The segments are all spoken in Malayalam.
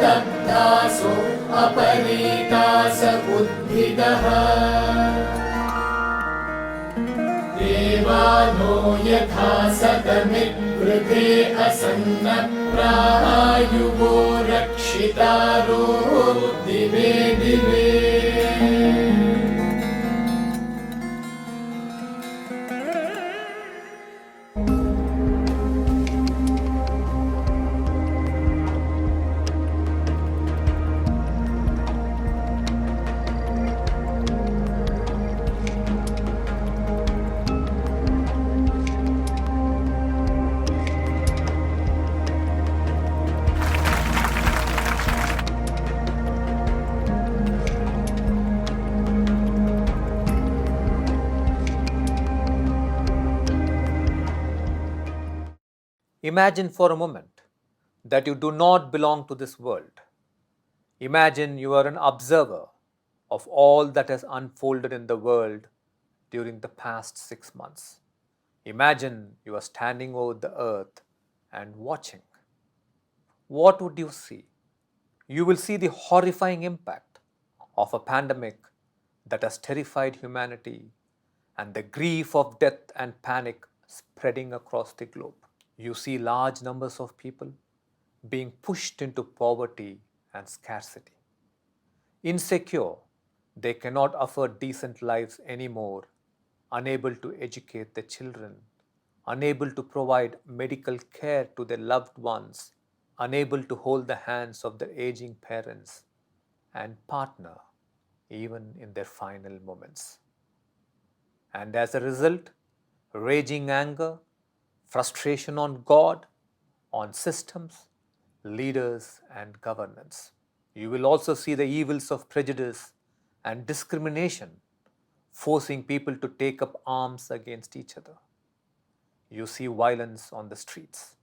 दग्धासो अपरीतास उद्भिदः देवानो यथा सतमिद्वृते असन्नप्रायुवो रक्षितारो दिवे दिवे Imagine for a moment that you do not belong to this world. Imagine you are an observer of all that has unfolded in the world during the past 6 months. Imagine you are standing over the earth and watching. What would you see? You will see the horrifying impact of a pandemic that has terrified humanity and the grief of death and panic spreading across the globe. You see large numbers of people being pushed into poverty and scarcity. Insecure, they cannot afford decent lives anymore, unable to educate their children, unable to provide medical care to their loved ones, unable to hold the hands of their aging parents and partner even in their final moments. And as a result, raging anger, frustration on God, on systems, leaders, and governance. You will also see the evils of prejudice and discrimination, forcing people to take up arms against each other. You see violence on the streets.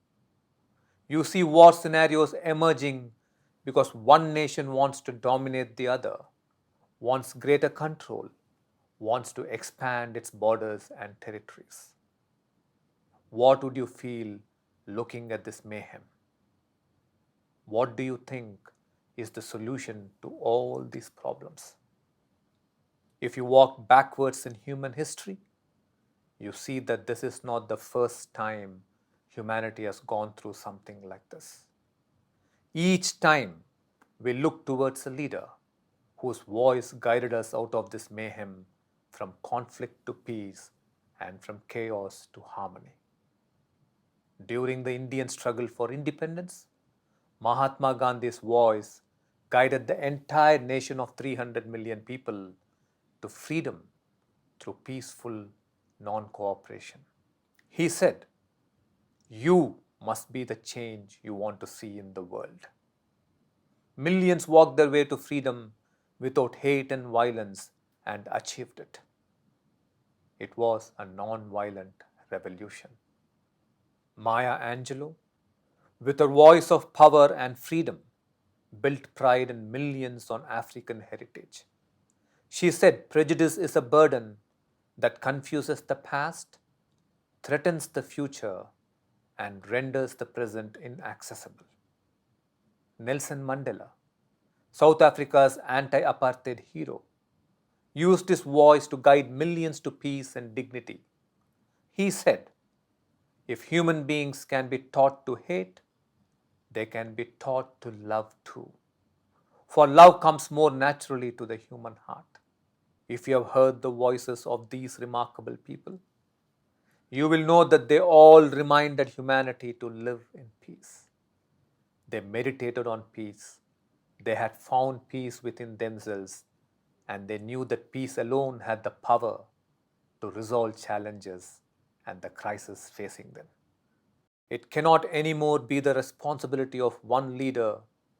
You see war scenarios emerging because one nation wants to dominate the other, wants greater control, wants to expand its borders and territories. What would you feel looking at this mayhem? What do you think is the solution to all these problems? If you walk backwards in human history, you see that this is not the first time humanity has gone through something like this. Each time we look towards a leader whose voice guided us out of this mayhem, from conflict to peace and from chaos to harmony. During the Indian struggle for independence, Mahatma Gandhi's voice guided the entire nation of 300 million people to freedom through peaceful non-cooperation. He said, "You must be the change you want to see in the world." Millions walked their way to freedom without hate and violence and achieved it. It was a non-violent revolution. Maya Angelou, with her voice of power and freedom, built pride in millions on African heritage. She said prejudice is a burden that confuses the past, threatens the future, and renders the present inaccessible. Nelson Mandela, South Africa's anti-apartheid hero, used his voice to guide millions to peace and dignity. He said, "If human beings can be taught to hate, they can be taught to love too. For love comes more naturally to the human heart." If you have heard the voices of these remarkable people, you will know that they all reminded humanity to live in peace. They meditated on peace. They had found peace within themselves, and they knew that peace alone had the power to resolve challenges and the crisis facing them. It cannot anymore be the responsibility of one leader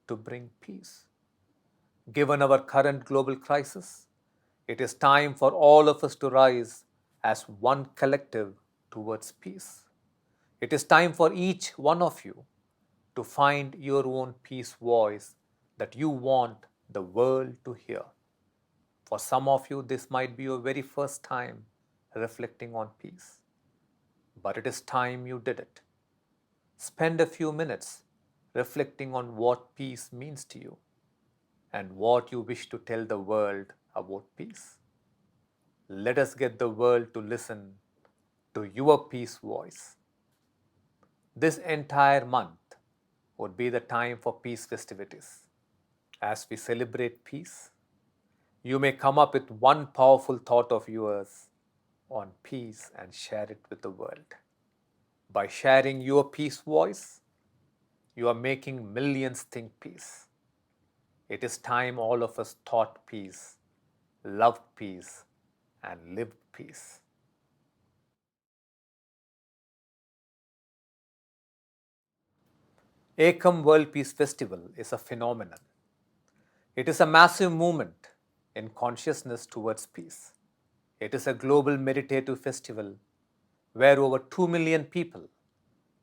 to bring peace. Given our current global crisis, it is time for all of us to rise as one collective towards peace. It is time for each one of you to find your own peace voice that you want the world to hear. For some of you, this might be your very first time reflecting on peace. But it is time you did it. Spend a few minutes reflecting on what peace means to you and what you wish to tell the world about peace. Let us get the world to listen to your peace voice. This entire month would be the time for peace festivities. As we celebrate peace, you may come up with one powerful thought of yours on peace and share it with the world. By sharing your peace voice, you are making millions think peace. It is time all of us thought peace, loved peace, and lived peace. Ekam World Peace Festival is a phenomenon. It is a massive movement in consciousness towards peace. It is a global meditative festival where over 2 million people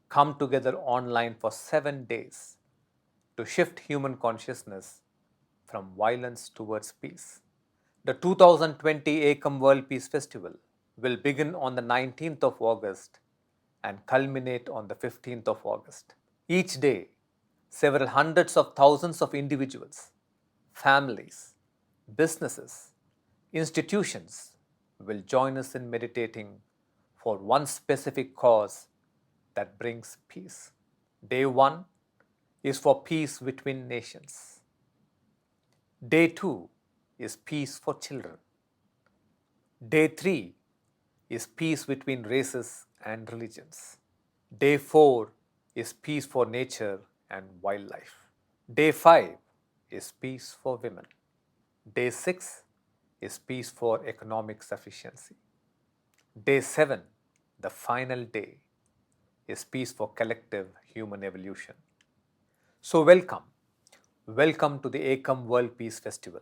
come together online for 7 days to shift human consciousness from violence towards peace. The 2020 Ekam World Peace Festival will begin on the 19th of August and culminate on the 15th of August. Each day, several hundreds of thousands of individuals, families, businesses, institutions will join us in meditating for one specific cause that brings peace. Day 1 is for peace between nations. Day 2 is peace for children. Day 3 is peace between races and religions. Day 4 is peace for nature and wildlife. Day 5 is peace for women. Day 6 is peace for economic sufficiency. Day 7, the final day, is peace for collective human evolution. So welcome to the Ekam World Peace Festival.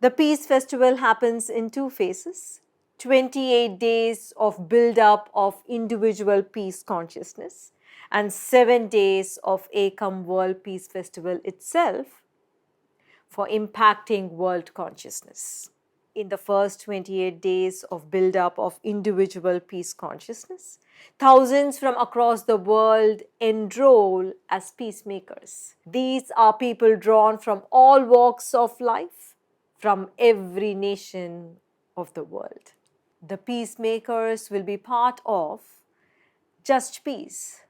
The Peace Festival happens in 2 phases. 28 days of build-up of individual peace consciousness and 7 days of Ekam World Peace Festival itself for impacting world consciousness. In the first 28 days of build-up of individual peace consciousness, thousands from across the world enroll as peacemakers. These are people drawn from all walks of life, from every nation of the world. The peacemakers will be part of Just Peace,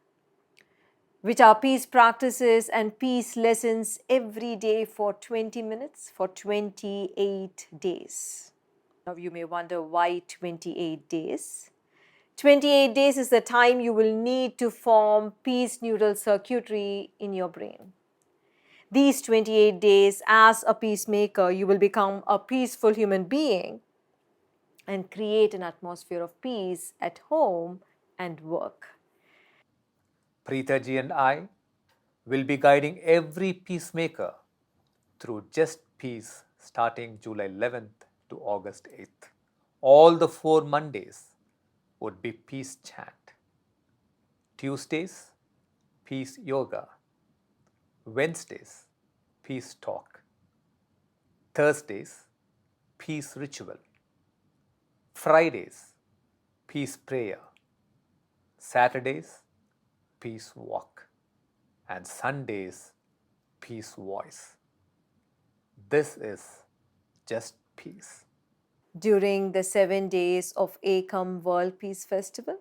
which are peace practices and peace lessons every day for 20 minutes for 28 days. Now you may wonder why 28 days. 28 days is the time you will need to form peace neural circuitry in your brain. These 28 days, as a peacemaker, you will become a peaceful human being and create an atmosphere of peace at home and work. Preethaji and I will be guiding every peacemaker through Just Peace starting July 11th to August 8th. All the 4 Mondays would be peace chant. Tuesdays, peace yoga. Wednesdays, peace talk. Thursdays, peace ritual. Fridays, peace prayer. Saturdays, peace walk. And Sundays, peace voice. This is Just Peace. During the 7 days of Ekam World Peace Festival,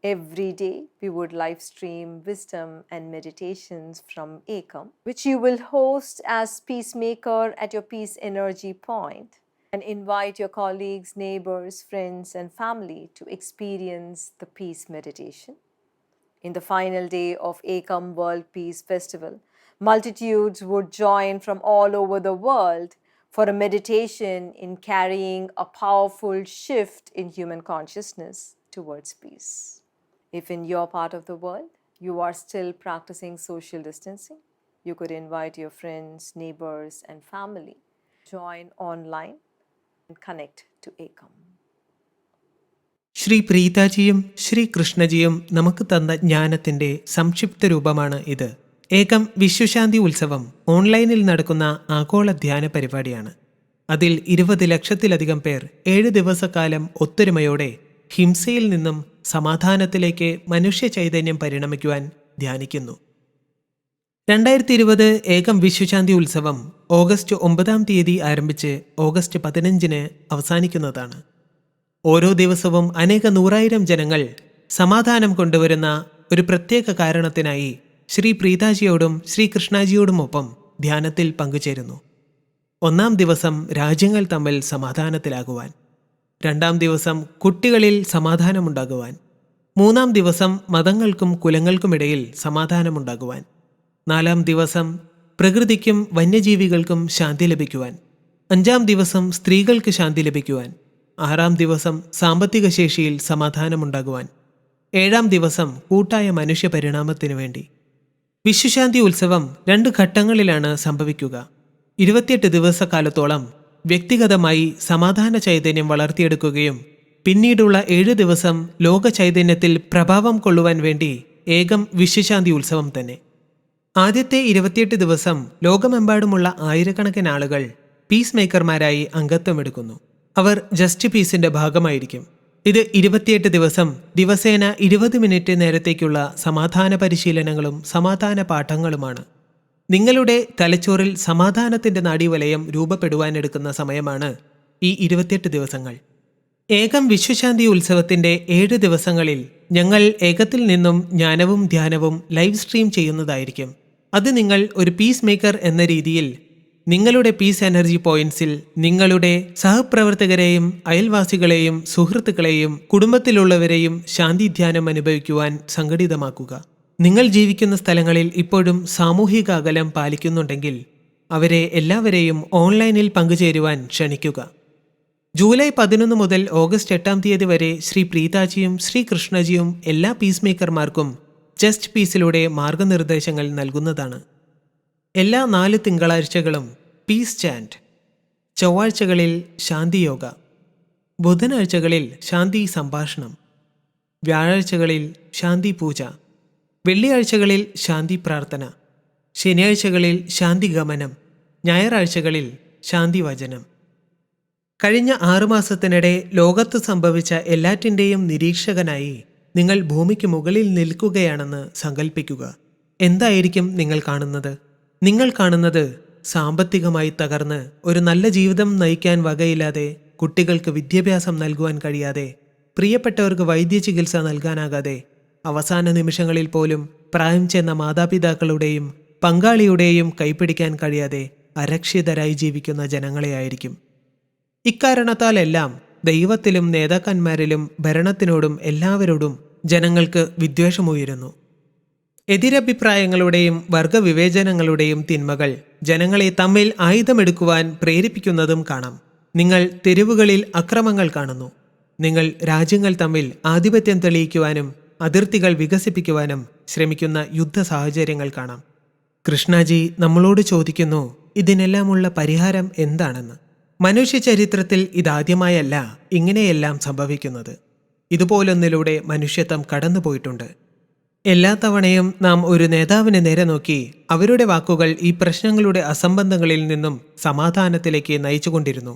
every day we would live stream wisdom and meditations from Ekam, which you will host as peacemaker at your peace energy point and invite your colleagues, neighbors, friends, and family to experience the peace meditation. In the final day of Ekam World Peace Festival, multitudes would join from all over the world for a meditation in carrying a powerful shift in human consciousness towards peace. If in your part of the world you are still practicing social distancing, you could invite your friends, neighbors, and family, join online and connect to Ekam. Shri പ്രീതാജിയും Shri കൃഷ്ണജിയും നമുക്ക് തന്ന ജ്ഞാനത്തിന്റെ സംക്ഷിപ്ത രൂപമാണ് ഇത്. ഏകം വിശ്വശാന്തി ഉത്സവം ഓൺലൈനിൽ നടക്കുന്ന ആഗോള ധ്യാന പരിപാടിയാണ്. അതിൽ 20 ലക്ഷത്തിലധികം പേർ 7 ദിവസക്കാലം ഒത്തൊരുമയോടെ ഹിംസയിൽ നിന്നും സമാധാനത്തിലേക്ക് മനുഷ്യ ചൈതന്യം പരിണമിക്കുവാൻ ധ്യാനിക്കുന്നു. 2020 ഏകം വിശ്വശാന്തി ഉത്സവം ഓഗസ്റ്റ് 9 ആരംഭിച്ച് ഓഗസ്റ്റ് 15 അവസാനിക്കുന്നതാണ്. ഓരോ ദിവസവും അനേക നൂറായിരം ജനങ്ങൾ സമാധാനം കൊണ്ടുവരുന്ന ഒരു പ്രത്യേക കാരണത്തിനായി ശ്രീ പ്രീതാജിയോടും ശ്രീ കൃഷ്ണാജിയോടുമൊപ്പം ധ്യാനത്തിൽ പങ്കുചേരുന്നു. 1-ാം ദിവസം രാജ്യങ്ങൾ തമ്മിൽ സമാധാനത്തിലാകുവാൻ, 2-ാം ദിവസം കുട്ടികളിൽ സമാധാനമുണ്ടാകുവാൻ, 3-ാം ദിവസം മതങ്ങൾക്കും കുലങ്ങൾക്കുമിടയിൽ സമാധാനമുണ്ടാകുവാൻ, 4-ാം ദിവസം പ്രകൃതിക്കും വന്യജീവികൾക്കും ശാന്തി ലഭിക്കുവാൻ, 5-ാം ദിവസം സ്ത്രീകൾക്ക് ശാന്തി ലഭിക്കുവാൻ, 6-ാം ദിവസം സാമ്പത്തിക ശേഷിയിൽ സമാധാനമുണ്ടാകുവാൻ, 7-ാം ദിവസം കൂട്ടായ മനുഷ്യ പരിണാമത്തിനു വേണ്ടി. വിശ്വശാന്തി ഉത്സവം 2 ഘട്ടങ്ങളിലാണ് സംഭവിക്കുക. 28 ദിവസക്കാലത്തോളം വ്യക്തിഗതമായി സമാധാന ചൈതന്യം വളർത്തിയെടുക്കുകയും പിന്നീടുള്ള 7 ദിവസം ലോക ചൈതന്യത്തിൽ പ്രഭാവം കൊള്ളുവാൻ വേണ്ടി ഏകം വിശ്വശാന്തി ഉത്സവം തന്നെ. ആദ്യത്തെ 28 ദിവസം ലോകമെമ്പാടുമുള്ള ആയിരക്കണക്കിന് ആളുകൾ പീസ് മേക്കർമാരായി അംഗത്വമെടുക്കുന്നു. അവർ ജസ്റ്റ് പീസിന്റെ ഭാഗമായിരിക്കും. ഇത് 28 ദിവസം ദിവസേന 20 മിനിറ്റ് നേരത്തേക്കുള്ള സമാധാന പരിശീലനങ്ങളും സമാധാന പാഠങ്ങളുമാണ്. നിങ്ങളുടെ തലച്ചോറിൽ സമാധാനത്തിന്റെ നാഡീവലയം രൂപപ്പെടുവാനെടുക്കുന്ന സമയമാണ് ഈ 28 ദിവസങ്ങൾ. ഏകം വിശ്വശാന്തി ഉത്സവത്തിന്റെ 7 ദിവസങ്ങളിൽ ഞങ്ങൾ ഏകത്തിൽ നിന്നും ജ്ഞാനവും ധ്യാനവും ലൈവ് സ്ട്രീം ചെയ്യുന്നതായിരിക്കും. അത് നിങ്ങൾ ഒരു പീസ് മേക്കർ എന്ന രീതിയിൽ നിങ്ങളുടെ പീസ് എനർജി പോയിന്റ്സിൽ നിങ്ങളുടെ സഹപ്രവർത്തകരെയും അയൽവാസികളെയും സുഹൃത്തുക്കളെയും കുടുംബത്തിലുള്ളവരെയും ശാന്തി ധ്യാനം അനുഭവിക്കുവാൻ സംഘടിതമാക്കുക. നിങ്ങൾ ജീവിക്കുന്ന സ്ഥലങ്ങളിൽ ഇപ്പോഴും സാമൂഹിക അകലം പാലിക്കുന്നുണ്ടെങ്കിൽ അവരെ എല്ലാവരെയും ഓൺലൈനിൽ പങ്കുചേരുവാൻ ക്ഷണിക്കുക. ജൂലൈ 11 മുതൽ ഓഗസ്റ്റ് 8 വരെ ശ്രീ പ്രീതാജിയും ശ്രീ കൃഷ്ണജിയും എല്ലാ പീസ് മേക്കർമാർക്കും ജസ്റ്റ് പീസിലൂടെ മാർഗനിർദ്ദേശങ്ങൾ നൽകുന്നതാണ്. എല്ലാ 4 തിങ്കളാഴ്ചകളും പീസ് ചാൻറ്റ്, ചൊവ്വാഴ്ചകളിൽ ശാന്തി യോഗ, ബുധനാഴ്ചകളിൽ ശാന്തി സംഭാഷണം, വ്യാഴാഴ്ചകളിൽ ശാന്തി പൂജ, വെള്ളിയാഴ്ചകളിൽ ശാന്തി പ്രാർത്ഥന, ശനിയാഴ്ചകളിൽ ശാന്തി ഗമനം, ഞായറാഴ്ചകളിൽ ശാന്തി വചനം. കഴിഞ്ഞ 6 മാസത്തിനിടെ ലോകത്ത് സംഭവിച്ച എല്ലാറ്റിൻ്റെയും നിരീക്ഷകനായി നിങ്ങൾ ഭൂമിക്ക് മുകളിൽ നിൽക്കുകയാണെന്ന് സങ്കല്പിക്കുക. എന്തായിരിക്കും നിങ്ങൾ കാണുന്നത്? നിങ്ങൾ കാണുന്നത് സാമ്പത്തികമായി തകർന്ന് ഒരു നല്ല ജീവിതം നയിക്കാൻ വകയില്ലാതെ, കുട്ടികൾക്ക് വിദ്യാഭ്യാസം നൽകുവാൻ കഴിയാതെ, പ്രിയപ്പെട്ടവർക്ക് വൈദ്യചികിത്സ നൽകാനാകാതെ, അവസാന നിമിഷങ്ങളിൽ പോലും പ്രായം ചെന്ന മാതാപിതാക്കളുടെയും പങ്കാളിയുടെയും കൈപ്പിടിക്കാൻ കഴിയാതെ അരക്ഷിതരായി ജീവിക്കുന്ന ജനങ്ങളെയായിരിക്കും. ഇക്കാരണത്താലെല്ലാം ദൈവത്തിലും നേതാക്കന്മാരിലും ഭരണത്തിനോടും എല്ലാവരോടും ജനങ്ങൾക്ക് വിദ്വേഷമുയരുന്നു. എതിരഭിപ്രായങ്ങളുടെയും വർഗവിവേചനങ്ങളുടെയും തിന്മകൾ ജനങ്ങളെ തമ്മിൽ ആയുധമെടുക്കുവാൻ പ്രേരിപ്പിക്കുന്നതും കാണാം. നിങ്ങൾ തെരുവുകളിൽ അക്രമങ്ങൾ കാണുന്നു. നിങ്ങൾ രാജ്യങ്ങൾ തമ്മിൽ ആധിപത്യം തെളിയിക്കുവാനും അതിർത്തികൾ വികസിപ്പിക്കുവാനും ശ്രമിക്കുന്ന യുദ്ധ സാഹചര്യങ്ങൾ കാണാം. കൃഷ്ണജി നമ്മളോട് ചോദിക്കുന്നു, ഇതിനെല്ലാമുള്ള പരിഹാരം എന്താണെന്ന്. മനുഷ്യ ചരിത്രത്തിൽ ഇതാദ്യമായല്ല ഇങ്ങനെയെല്ലാം സംഭവിക്കുന്നത്. ഇതുപോലൊന്നിലൂടെ മനുഷ്യത്വം കടന്നുപോയിട്ടുണ്ട്. എല്ലാ തവണയും നാം ഒരു നേതാവിനെ നേരെ നോക്കി അവരുടെ വാക്കുകൾ ഈ പ്രശ്നങ്ങളുടെ അസംബന്ധങ്ങളിൽ നിന്നും സമാധാനത്തിലേക്ക് നയിച്ചുകൊണ്ടിരുന്നു.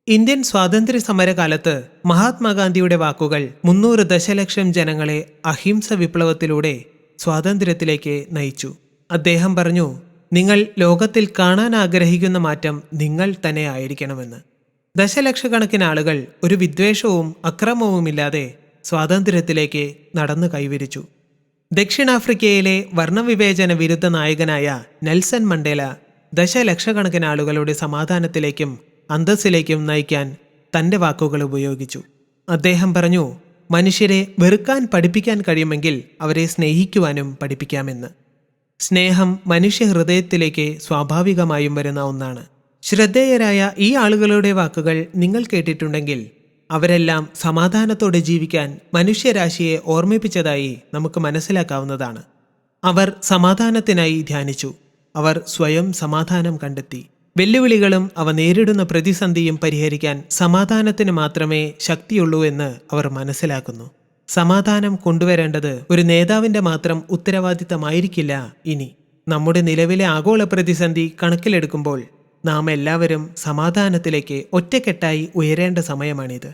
ഇന്ത്യൻ സ്വാതന്ത്ര്യ സമരകാലത്ത് മഹാത്മാഗാന്ധിയുടെ വാക്കുകൾ 300 ദശലക്ഷം ജനങ്ങളെ അഹിംസ വിപ്ലവത്തിലൂടെ സ്വാതന്ത്ര്യത്തിലേക്ക് നയിച്ചു. അദ്ദേഹം പറഞ്ഞു, നിങ്ങൾ ലോകത്തിൽ കാണാൻ ആഗ്രഹിക്കുന്ന മാറ്റം നിങ്ങൾ തന്നെ ആയിരിക്കണമെന്ന്. ദശലക്ഷക്കണക്കിന് ആളുകൾ ഒരു വിദ്വേഷവും അക്രമവുമില്ലാതെ സ്വാതന്ത്ര്യത്തിലേക്ക് നടന്നു കൈവരിച്ചു. ദക്ഷിണാഫ്രിക്കയിലെ വർണ്ണവിവേചന വിരുദ്ധ നായകനായ നെൽസൺ മണ്ടേല ദശലക്ഷക്കണക്കിന് ആളുകളുടെ സമാധാനത്തിലേക്കും അന്തസ്സിലേക്കും നയിക്കാൻ തൻ്റെ വാക്കുകൾ ഉപയോഗിച്ചു. അദ്ദേഹം പറഞ്ഞു, മനുഷ്യരെ വെറുക്കാൻ പഠിപ്പിക്കാൻ കഴിയുമെങ്കിൽ അവരെ സ്നേഹിക്കുവാനും പഠിപ്പിക്കാമെന്ന്. സ്നേഹം മനുഷ്യ ഹൃദയത്തിലേക്ക് സ്വാഭാവികമായും വരുന്ന ഒന്നാണ്. ശ്രദ്ധേയരായ ഈ ആളുകളുടെ വാക്കുകൾ നിങ്ങൾ കേട്ടിട്ടുണ്ടെങ്കിൽ അവരെല്ലാം സമാധാനത്തോടെ ജീവിക്കാൻ മനുഷ്യരാശിയെ ഓർമ്മിപ്പിച്ചതായി നമുക്ക് മനസ്സിലാക്കാവുന്നതാണ്. അവർ സമാധാനത്തിനായി ധ്യാനിച്ചു. അവർ സ്വയം സമാധാനം കണ്ടെത്തി. വെല്ലുവിളികളും അവ നേരിടുന്ന പ്രതിസന്ധിയും പരിഹരിക്കാൻ സമാധാനത്തിന് മാത്രമേ ശക്തിയുള്ളൂ എന്ന് അവർ മനസ്സിലാക്കുന്നു. സമാധാനം കൊണ്ടുവരേണ്ടത് ഒരു നേതാവിൻ്റെ മാത്രം ഉത്തരവാദിത്തമായിരിക്കില്ല. ഇനി നമ്മുടെ നിലവിലെ ആഗോള പ്രതിസന്ധി കണക്കിലെടുക്കുമ്പോൾ നാം എല്ലാവരും സമാധാനത്തിലേക്ക് ഒറ്റക്കെട്ടായി ഉയരേണ്ട സമയമാണിത്.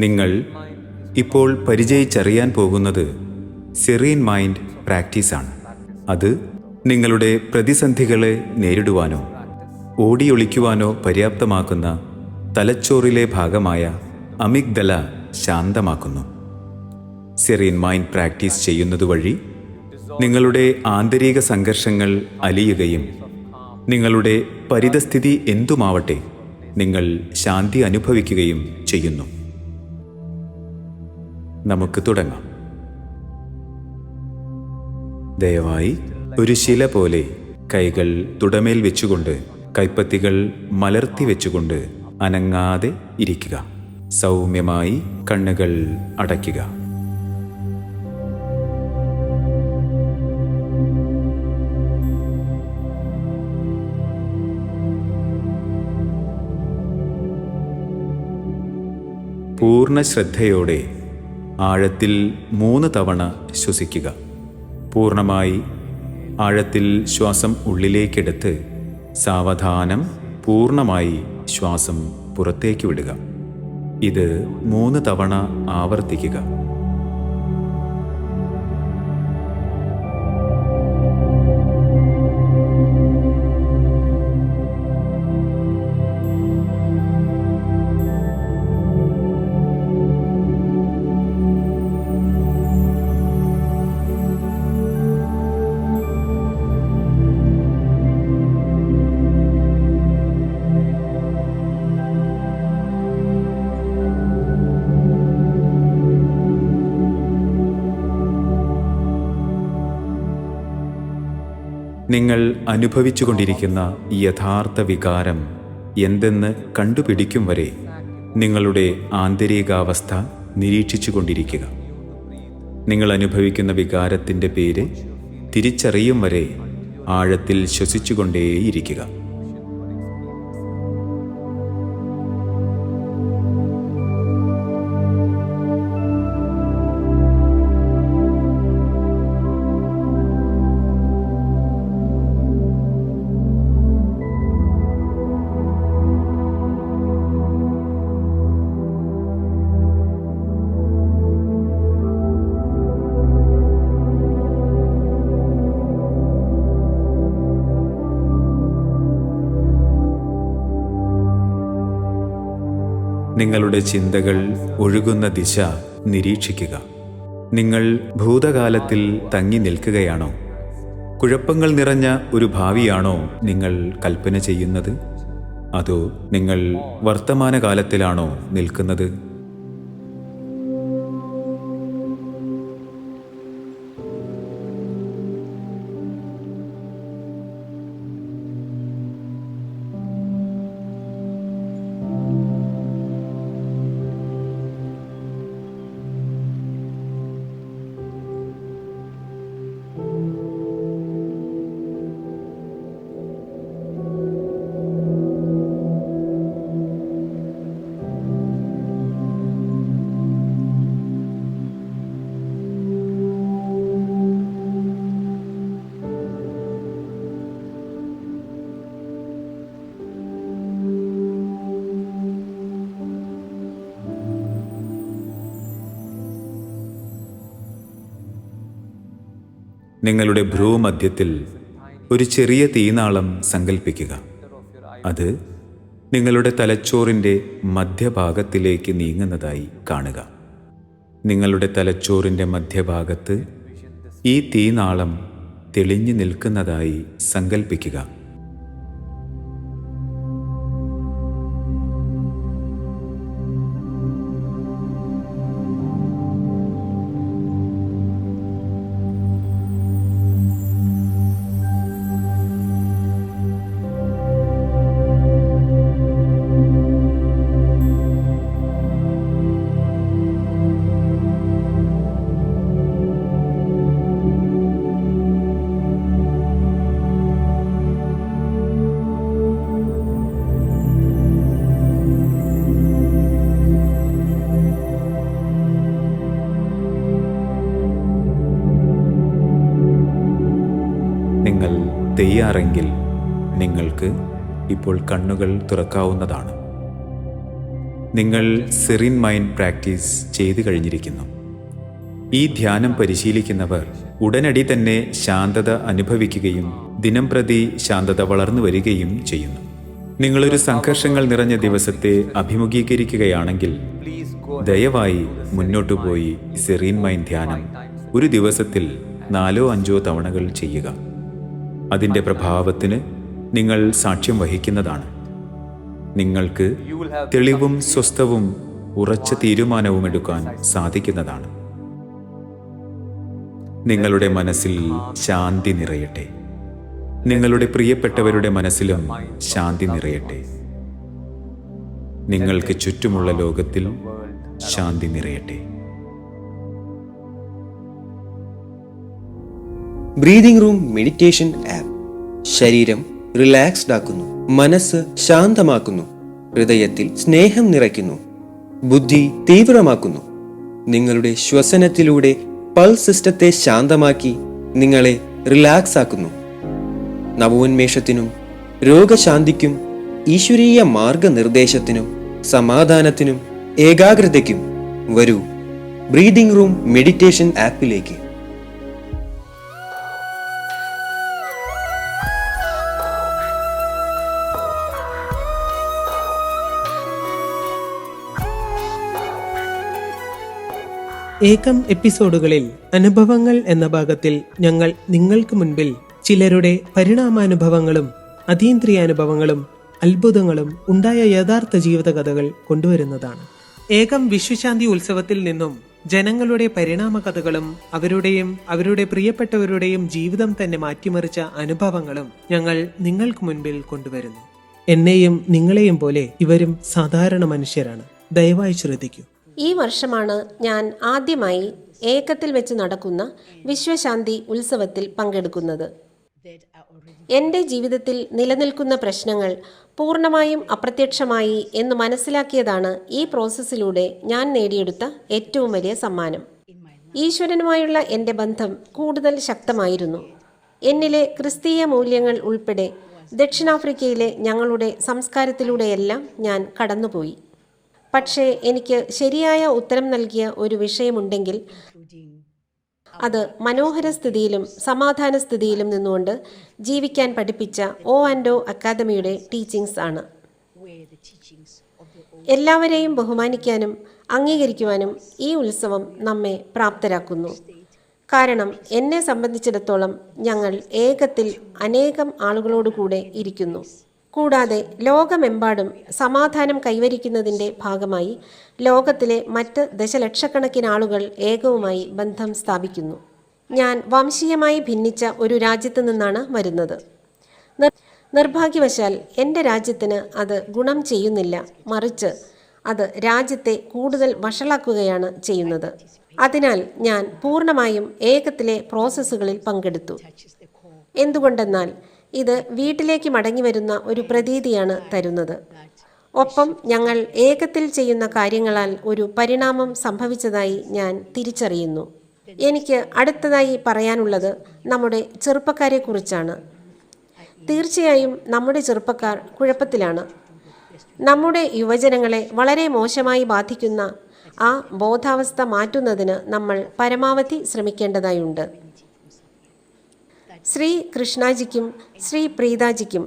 നിങ്ങൾ ഇപ്പോൾ പരിചയിച്ചറിയാൻ പോകുന്നത് സെറീൻ മൈൻഡ് പ്രാക്ടീസാണ്. അത് നിങ്ങളുടെ പ്രതിസന്ധികളെ നേരിടുവാനോ ഓടിയൊളിക്കുവാനോ പര്യാപ്തമാക്കുന്ന തലച്ചോറിലെ ഭാഗമായ അമിഗ്ദല ശാന്തമാക്കുന്നു. സെറീൻ മൈൻഡ് പ്രാക്ടീസ് ചെയ്യുന്നതുവഴി നിങ്ങളുടെ ആന്തരിക സംഘർഷങ്ങൾ അലിയുകയും നിങ്ങളുടെ പരിതസ്ഥിതി എന്തുമാവട്ടെ നിങ്ങൾ ശാന്തി അനുഭവിക്കുകയും ചെയ്യുന്നു. നമുക്ക് തുടങ്ങാം. ദയവായി ഒരു ശില പോലെ കൈകൾ തുടമേൽ വെച്ചുകൊണ്ട് കൈപ്പത്തികൾ മലർത്തി വെച്ചുകൊണ്ട് അനങ്ങാതെ ഇരിക്കുക. സൗമ്യമായി കണ്ണുകൾ അടയ്ക്കുക. പൂർണ്ണ ശ്രദ്ധയോടെ ആഴത്തിൽ 3 തവണ ശ്വസിക്കുക. പൂർണ്ണമായി ആഴത്തിൽ ശ്വാസം ഉള്ളിലേക്കെടുത്ത് സാവധാനം പൂർണ്ണമായി ശ്വാസം പുറത്തേക്ക് വിടുക. ഇത് 3 തവണ ആവർത്തിക്കുക. നിങ്ങൾ അനുഭവിച്ചുകൊണ്ടിരിക്കുന്ന യഥാർത്ഥ വികാരം എന്തെന്ന് കണ്ടുപിടിക്കും വരെ നിങ്ങളുടെ ആന്തരികാവസ്ഥ നിരീക്ഷിച്ചുകൊണ്ടിരിക്കുക. നിങ്ങൾ അനുഭവിക്കുന്ന വികാരത്തിൻ്റെ പേര് തിരിച്ചറിയും വരെ ആഴത്തിൽ ശ്വസിച്ചുകൊണ്ടേയിരിക്കുക. നിങ്ങളുടെ ചിന്തകൾ ഒഴുകുന്ന ദിശ നിരീക്ഷിക്കുക. നിങ്ങൾ ഭൂതകാലത്തിൽ തങ്ങി നിൽക്കുകയാണോ? കുഴപ്പങ്ങൾ നിറഞ്ഞ ഒരു ഭാവിയാണോ നിങ്ങൾ കൽപ്പന ചെയ്യുന്നത്? അതോ നിങ്ങൾ വർത്തമാനകാലത്തിലാണോ നിൽക്കുന്നത്? നിങ്ങളുടെ ഭ്രൂമധ്യത്തിൽ ഒരു ചെറിയ തീനാളം സങ്കൽപ്പിക്കുക. അത് നിങ്ങളുടെ തലച്ചോറിൻ്റെ മധ്യഭാഗത്തിലേക്ക് നീങ്ങുന്നതായി കാണുക. നിങ്ങളുടെ തലച്ചോറിൻ്റെ മധ്യഭാഗത്ത് ഈ തീനാളം തെളിഞ്ഞു നിൽക്കുന്നതായി സങ്കൽപ്പിക്കുക. നിങ്ങൾ തയ്യാറെങ്കിൽ നിങ്ങൾക്ക് ഇപ്പോൾ കണ്ണുകൾ തുറക്കാവുന്നതാണ്. നിങ്ങൾ സെറിൻ മൈൻഡ് പ്രാക്ടീസ് ചെയ്തു കഴിഞ്ഞിരിക്കുന്നു. ഈ ധ്യാനം പരിശീലിക്കുന്നവർ ഉടനടി തന്നെ ശാന്തത അനുഭവിക്കുകയും ദിനംപ്രതി ശാന്തത വളർന്നു വരികയും ചെയ്യുന്നു. നിങ്ങളൊരു സംഘർഷങ്ങൾ നിറഞ്ഞ ദിവസത്തെ അഭിമുഖീകരിക്കുകയാണെങ്കിൽ ദയവായി മുന്നോട്ടു പോയി സെറീൻ മൈൻഡ് ധ്യാനം ഒരു ദിവസത്തിൽ 4-5 തവണകൾ ചെയ്യുക. അതിൻ്റെ പ്രഭാവത്തിന് നിങ്ങൾ സാക്ഷ്യം വഹിക്കുന്നതാണ്. നിങ്ങൾക്ക് തെളിവും സ്വസ്ഥവും ഉറച്ച തീരുമാനവും എടുക്കാൻ സാധിക്കുന്നതാണ്. നിങ്ങളുടെ മനസ്സിൽ ശാന്തി നിറയട്ടെ. നിങ്ങളുടെ പ്രിയപ്പെട്ടവരുടെ മനസ്സിലും ശാന്തി നിറയട്ടെ. നിങ്ങൾക്ക് ചുറ്റുമുള്ള ലോകത്തിൽ ശാന്തി നിറയട്ടെ. ബ്രീതിംഗ് റൂം മെഡിറ്റേഷൻ ആപ്പ് ശരീരം റിലാക്സ്ഡ് ആക്കുന്നു, മനസ്സ് ശാന്തമാക്കുന്നു, ഹൃദയത്തിൽ സ്നേഹം നിറയ്ക്കുന്നു, ബുദ്ധി തീവ്രമാക്കുന്നു. നിങ്ങളുടെ ശ്വസനത്തിലൂടെ പൾസ് സിസ്റ്റത്തെ ശാന്തമാക്കി നിങ്ങളെ റിലാക്സ് ആക്കുന്നു. നവോന്മേഷത്തിനും രോഗശാന്തിക്കും ഈശ്വരീയ മാർഗനിർദ്ദേശത്തിനും സമാധാനത്തിനും ഏകാഗ്രതയ്ക്കും വരൂ ബ്രീതിംഗ് റൂം മെഡിറ്റേഷൻ ആപ്പിലേക്ക്. ഏകം എപ്പിസോഡുകളിൽ അനുഭവങ്ങൾ എന്ന ഭാഗത്തിൽ ഞങ്ങൾ നിങ്ങൾക്ക് മുൻപിൽ ചിലരുടെ പരിണാമാനുഭവങ്ങളും അതീന്ദ്രിയാനുഭവങ്ങളും അത്ഭുതങ്ങളും ഉണ്ടായ യഥാർത്ഥ ജീവിത കഥകൾ കൊണ്ടുവരുന്നതാണ്. ഏകം വിശ്വശാന്തി ഉത്സവത്തിൽ നിന്നും ജനങ്ങളുടെ പരിണാമ കഥകളും അവരുടെ പ്രിയപ്പെട്ടവരുടെയും ജീവിതം തന്നെ മാറ്റിമറിച്ച അനുഭവങ്ങളും ഞങ്ങൾ നിങ്ങൾക്ക് മുൻപിൽ കൊണ്ടുവരുന്നു. എന്നെയും നിങ്ങളെയും പോലെ ഇവരും സാധാരണ മനുഷ്യരാണ്. ദയവായി ശ്രദ്ധിക്കൂ. ഈ വർഷമാണ് ഞാൻ ആദ്യമായി ഏകത്തിൽ വെച്ച് നടക്കുന്ന വിശ്വശാന്തി ഉത്സവത്തിൽ പങ്കെടുക്കുന്നത്. എൻ്റെ ജീവിതത്തിൽ നിലനിൽക്കുന്ന പ്രശ്നങ്ങൾ പൂർണ്ണമായും അപ്രത്യക്ഷമായി എന്ന് മനസ്സിലാക്കിയതാണ് ഈ പ്രോസസ്സിലൂടെ ഞാൻ നേടിയെടുത്ത ഏറ്റവും വലിയ സമ്മാനം. ഈശ്വരനുമായുള്ള എൻ്റെ ബന്ധം കൂടുതൽ ശക്തമായിരുന്നു. എന്നിലെ ക്രിസ്തീയ മൂല്യങ്ങൾ ഉൾപ്പെടെ ദക്ഷിണാഫ്രിക്കയിലെ ഞങ്ങളുടെ സംസ്കാരത്തിലൂടെയെല്ലാം ഞാൻ കടന്നുപോയി. പക്ഷേ എനിക്ക് ശരിയായ ഉത്തരം നൽകിയ ഒരു വിഷയമുണ്ടെങ്കിൽ അത് മനോഹര സ്ഥിതിയിലും സമാധാന സ്ഥിതിയിലും നിന്നുകൊണ്ട് ജീവിക്കാൻ പഠിപ്പിച്ച O&O അക്കാദമിയുടെ ടീച്ചിങ്സ് ആണ്. എല്ലാവരെയും ബഹുമാനിക്കാനും അംഗീകരിക്കുവാനും ഈ ഉത്സവം നമ്മെ പ്രാപ്തരാക്കുന്നു. കാരണം എന്നെ സംബന്ധിച്ചിടത്തോളം ഞങ്ങൾ ഏകത്തിൽ അനേകം ആളുകളോടുകൂടെ ഇരിക്കുന്നു. കൂടാതെ ലോകമെമ്പാടും സമാധാനം കൈവരിക്കുന്നതിൻ്റെ ഭാഗമായി ലോകത്തിലെ മറ്റ് ദശലക്ഷക്കണക്കിന് ആളുകൾ ഏകവുമായി ബന്ധം സ്ഥാപിക്കുന്നു. ഞാൻ വംശീയമായി ഭിന്നിച്ച ഒരു രാജ്യത്തു നിന്നാണ് വരുന്നത്. നിർഭാഗ്യവശാൽ എൻ്റെ രാജ്യത്തിന് അത് ഗുണം ചെയ്യുന്നില്ല, മറിച്ച് അത് രാജ്യത്തെ കൂടുതൽ വഷളാക്കുകയാണ് ചെയ്യുന്നത്. അതിനാൽ ഞാൻ പൂർണ്ണമായും ഏകത്തിലെ പ്രോസസ്സുകളിൽ പങ്കെടുത്തു. എന്തുകൊണ്ടെന്നാൽ ഇത് വീട്ടിലേക്ക് മടങ്ങി വരുന്ന ഒരു പ്രതീതിയാണ് തരുന്നത്. ഒപ്പം ഞങ്ങൾ ഏകത്തിൽ ചെയ്യുന്ന കാര്യങ്ങളാൽ ഒരു പരിണാമം സംഭവിച്ചതായി ഞാൻ തിരിച്ചറിയുന്നു. എനിക്ക് അടുത്തതായി പറയാനുള്ളത് നമ്മുടെ ചെറുപ്പക്കാരെക്കുറിച്ചാണ്. തീർച്ചയായും നമ്മുടെ ചെറുപ്പക്കാർ കുഴപ്പത്തിലാണ്. നമ്മുടെ യുവജനങ്ങളെ വളരെ മോശമായി ബാധിക്കുന്ന ആ ബോധാവസ്ഥ മാറ്റുന്നതിന് നമ്മൾ പരമാവധി ശ്രമിക്കേണ്ടതായുണ്ട്. ശ്രീ കൃഷ്ണാജിക്കും ശ്രീ പ്രീതാജിക്കും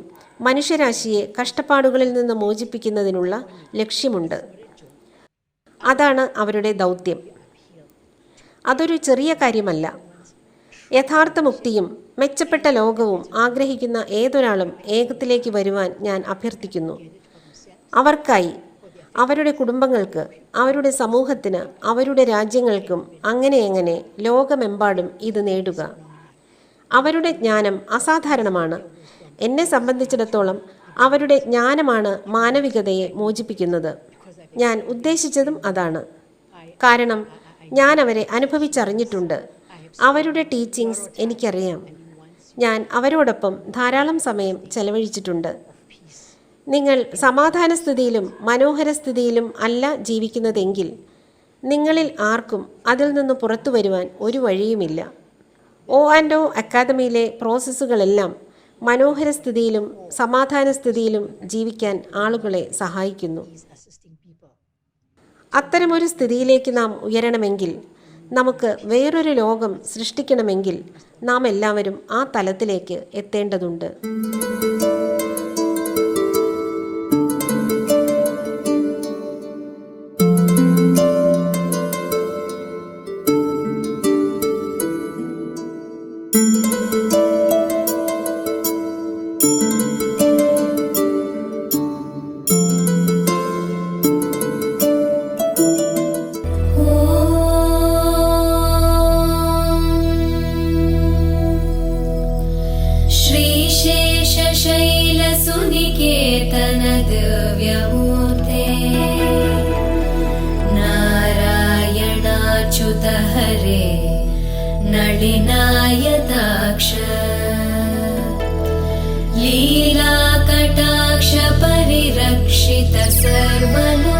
മനുഷ്യരാശിയെ കഷ്ടപ്പാടുകളിൽ നിന്ന് മോചിപ്പിക്കുന്നതിനുള്ള ലക്ഷ്യമുണ്ട്. അതാണ് അവരുടെ ദൗത്യം. അതൊരു ചെറിയ കാര്യമല്ല. യഥാർത്ഥ മുക്തിയും മെച്ചപ്പെട്ട ലോകവും ആഗ്രഹിക്കുന്ന ഏതൊരാളും ഏകത്തിലേക്ക് വരുവാൻ ഞാൻ അഭ്യർത്ഥിക്കുന്നു. അവർക്കായി, അവരുടെ കുടുംബങ്ങൾക്ക്, അവരുടെ സമൂഹത്തിന്, അവരുടെ രാജ്യങ്ങൾക്കും അങ്ങനെ ലോകമെമ്പാടും ഇത് നേടുക. അവരുടെ ജ്ഞാനം അസാധാരണമാണ്. എന്നെ സംബന്ധിച്ചിടത്തോളം അവരുടെ ജ്ഞാനമാണ് മാനവികതയെ മോചിപ്പിക്കുന്നത്. ഞാൻ ഉദ്ദേശിച്ചതും അതാണ്. കാരണം ഞാൻ അവരെ അനുഭവിച്ചറിഞ്ഞിട്ടുണ്ട്. അവരുടെ ടീച്ചിങ്സ് എനിക്കറിയാം. ഞാൻ അവരോടൊപ്പം ധാരാളം സമയം ചെലവഴിച്ചിട്ടുണ്ട്. നിങ്ങൾ സമാധാന സ്ഥിതിയിലും മനോഹര സ്ഥിതിയിലും അല്ല ജീവിക്കുന്നതെങ്കിൽ നിങ്ങളിൽ ആർക്കും അതിൽ നിന്ന് പുറത്തു വരുവാൻ ഒരു വഴിയുമില്ല. O&O അക്കാദമിയിലെ പ്രോസസ്സുകളെല്ലാം മനോഹര സ്ഥിതിയിലും സമാധാന സ്ഥിതിയിലും ജീവിക്കാൻ ആളുകളെ സഹായിക്കുന്നു. അത്തരമൊരു സ്ഥിതിയിലേക്ക് നാം ഉയരണമെങ്കിൽ, നമുക്ക് വേറൊരു ലോകം സൃഷ്ടിക്കണമെങ്കിൽ നാം എല്ലാവരും ആ തലത്തിലേക്ക് എത്തേണ്ടതുണ്ട്. श्रीशेषशैलसुनिकेतन दिव्यमूर्ते नारायणाच्युत हरे नलिनायताक्ष लीलाकटाक्ष परिरक्षित सर्वलो